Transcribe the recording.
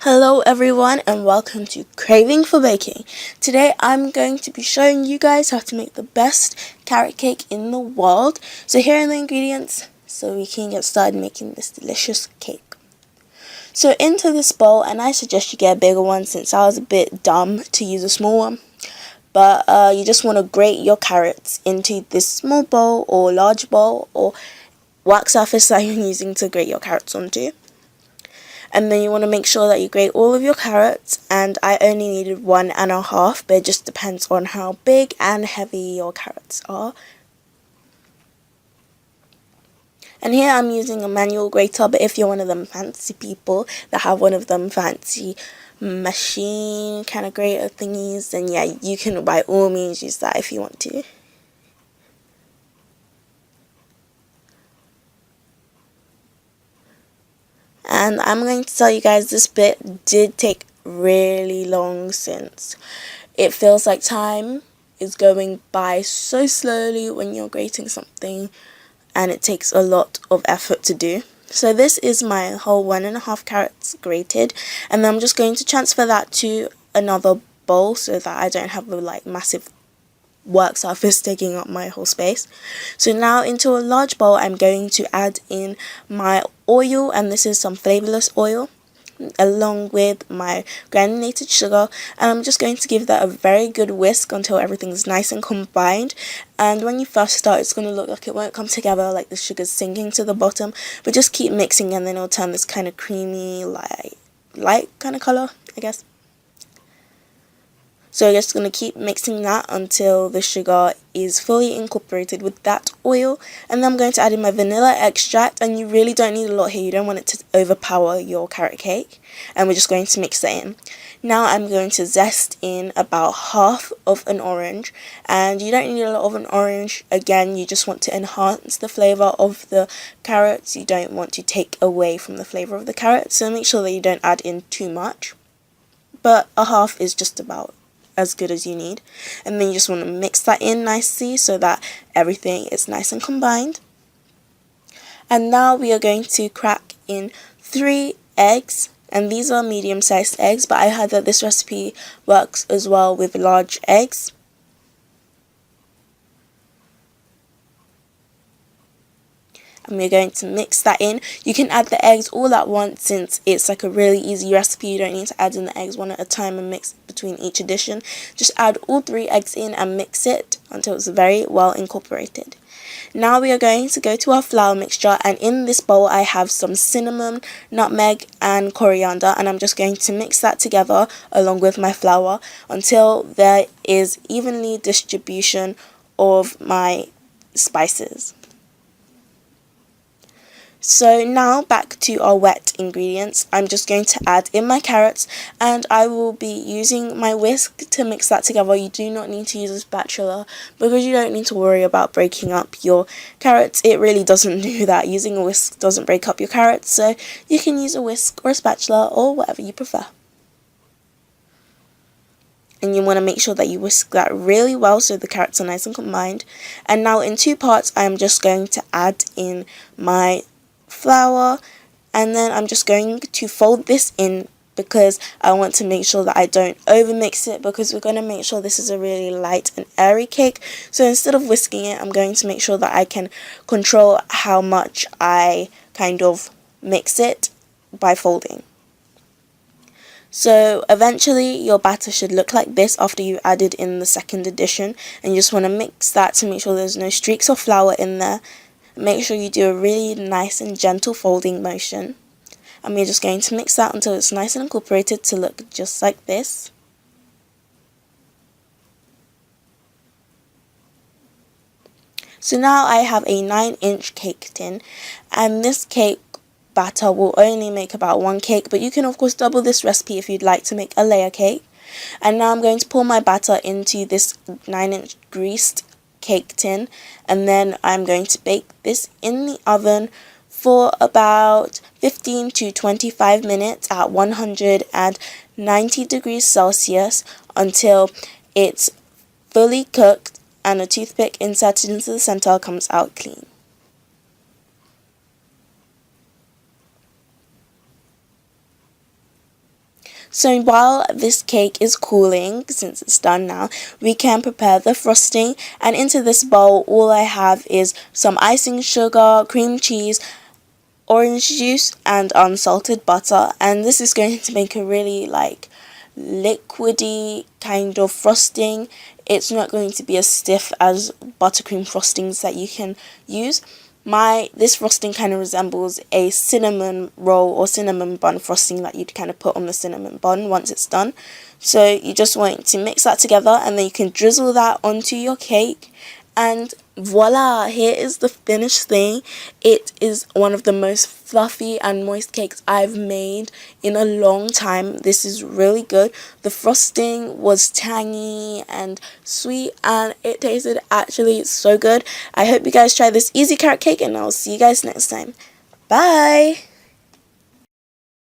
Hello everyone and welcome to Craving for Baking. Today I'm going to be showing you guys how to make the best carrot cake in the world. So here are the ingredients so we can get started making this delicious cake. So into this bowl, and I suggest you get a bigger one since I was a bit dumb to use a small one. But you just want to grate your carrots into this small bowl or large bowl or work surface that you're using to grate your carrots onto. And then you want to make sure that you grate all of your carrots, and I only needed 1.5, but it just depends on how big and heavy your carrots are. And here I'm using a manual grater, but if you're one of them fancy people that have one of them fancy machine kind of grater thingies, then yeah, you can by all means use that if you want to. And I'm going to tell you guys, this bit did take really long since it feels like time is going by so slowly when you're grating something and it takes a lot of effort to do. So this is my whole 1.5 carrots grated, and then I'm just going to transfer that to another bowl so that I don't have a massive work surface taking up my whole space. So now into a large bowl I'm going to add in my oil, and this is some flavourless oil, along with my granulated sugar, and I'm just going to give that a very good whisk until everything's nice and combined. And when you first start, it's going to look like it won't come together, like the sugar's sinking to the bottom, but just keep mixing and then it'll turn this kind of creamy light kind of colour, I guess. So you're just going to keep mixing that until the sugar is fully incorporated with that oil. And then I'm going to add in my vanilla extract, and you really don't need a lot here, you don't want it to overpower your carrot cake. And we're just going to mix that in. Now I'm going to zest in about half of an orange, and you don't need a lot of an orange. Again, you just want to enhance the flavour of the carrots, you don't want to take away from the flavour of the carrots, so make sure that you don't add in too much. But a half is just about as good as you need. And then you just want to mix that in nicely so that everything is nice and combined. And now we are going to crack in 3 eggs, and these are medium-sized eggs, but I heard that this recipe works as well with large eggs. And we're going to mix that in. You can add the eggs all at once since it's like a really easy recipe. You don't need to add in the eggs one at a time and mix between each addition. Just add all 3 eggs in and mix it until it's very well incorporated. Now we are going to go to our flour mixture, and in this bowl I have some cinnamon, nutmeg and coriander, and I'm just going to mix that together along with my flour until there is evenly distribution of my spices. So now back to our wet ingredients. I'm just going to add in my carrots, and I will be using my whisk to mix that together. You do not need to use a spatula because you don't need to worry about breaking up your carrots. It really doesn't do that. Using a whisk doesn't break up your carrots, so you can use a whisk or a spatula or whatever you prefer. And you want to make sure that you whisk that really well so the carrots are nice and combined. And now in 2 parts I'm just going to add in my flour, and then I'm just going to fold this in because I want to make sure that I don't over mix it, because we're going to make sure this is a really light and airy cake. So instead of whisking it, I'm going to make sure that I can control how much I kind of mix it by folding. So eventually your batter should look like this after you added in the second addition, and you just want to mix that to make sure there's no streaks of flour in there. Make sure you do a really nice and gentle folding motion, and we're just going to mix that until it's nice and incorporated to look just like this. So now I have a 9-inch cake tin, and this cake batter will only make about 1 cake, but you can of course double this recipe if you'd like to make a layer cake. And now I'm going to pour my batter into this 9-inch greased cake tin, and then I'm going to bake this in the oven for about 15 to 25 minutes at 190 degrees Celsius until it's fully cooked and a toothpick inserted into the center comes out clean. So while this cake is cooling, since it's done now, we can prepare the frosting. And into this bowl, all I have is some icing sugar, cream cheese, orange juice, and unsalted butter. And this is going to make a really like liquidy kind of frosting. It's not going to be as stiff as buttercream frostings that you can use. This frosting kind of resembles a cinnamon roll or cinnamon bun frosting that you'd kind of put on the cinnamon bun once it's done. So you just want to mix that together, and then you can drizzle that onto your cake, and voila, here is the finished thing. It is one of the most fluffy and moist cakes I've made in a long time. This is really good. The frosting was tangy and sweet, and it tasted actually so good. I hope you guys try this easy carrot cake, and I'll see you guys next time. Bye!